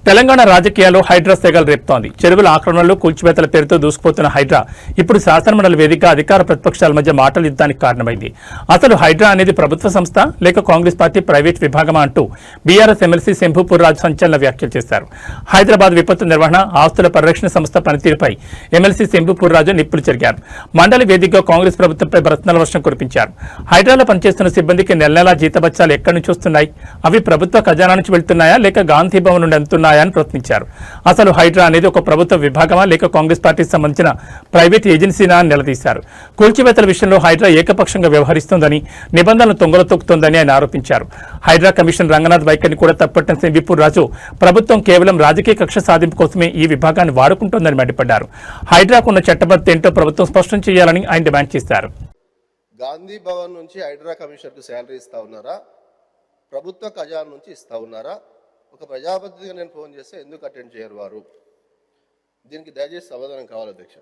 తెలంగాణ రాజకీయాల్లో హైడ్రా సెగలు రేపుతోంది. చెరువుల ఆక్రమణలు, కూల్చివేతల పేరుతో దూసుకుపోతున్న హైడ్రా ఇప్పుడు శాసనమండలి వేదికగా అధికార ప్రతిపక్షాల మధ్య మాటల యుద్ధానికి కారణమైంది. అసలు హైడ్రా అనేది ప్రభుత్వ సంస్థ లేక కాంగ్రెస్ పార్టీ ప్రైవేట్ విభాగమా అంటూ బీఆర్ఎస్ ఎమ్మెల్సీ శంభూపూర్ రాజు సంచలన వ్యాఖ్యలు చేశారు. హైదరాబాద్ విపత్తు నిర్వహణ, ఆస్తుల పరిరక్షణ సంస్థ పనితీరుపై ఎమ్మెల్సీ శంభూపూర్ రాజు నిప్పులు చెరిగారు. మండలి వేదికగా కాంగ్రెస్ ప్రభుత్వంపై ప్రశ్నల వర్షం కురిపించారు. హైడ్రాలో పనిచేస్తున్న సిబ్బందికి నెల నెలా జీతబత్యాలు ఎక్కడి నుంచి వస్తున్నాయి? అవి ప్రభుత్వ ఖజానా నుంచి వెళ్తున్నాయా లేక గాంధీ భవన్ నుండి అందుతున్నాయా అని ప్రశ్నించారు. అసలు హైడ్రా అనేది ఒక ప్రభుత్వ విభాగమా లేక కాంగ్రెస్ పార్టీకి సంబంధించిన ప్రైవేట్ ఏజెన్సీనా అని నిలదీశారు. కూల్చివేతల విషయంలో హైడ్రా ఏకపక్షంగా వ్యవహరిస్తోందని, నిబంధనలు తొంగలు తొక్కుతోందని ఆయన ఆరోపించారు. హైడ్రా కమిషన్ రంగనాథ్ వైఖరిని కూడా తప్పట్టిన శంభూపూర్ రాజు ప్రభుత్వం కేవలం రాజకీయ కక్ష సాధింపు కోసమే ఈ విభాగాన్ని వాడుకుంటోందని మండిపడ్డారు. హైడ్రాకున్న చట్టబద్ధత ఏంటో ప్రభుత్వం స్పష్టం చేయాలని ఆయన డిమాండ్ చేశారు. గాంధీ భవన్ నుంచి హైడ్రా కమిషనర్కు శాలరీ ఇస్తా ఉన్నారా, ప్రభుత్వ ఖజానా నుంచి ఇస్తా ఉన్నారా? ఒక ప్రజాప్రతినిధిగా నేను ఫోన్ చేస్తే ఎందుకు అటెండ్ చేయరు వారు? దీనికి దయచేసి సమాధానం కావాలి అధ్యక్ష.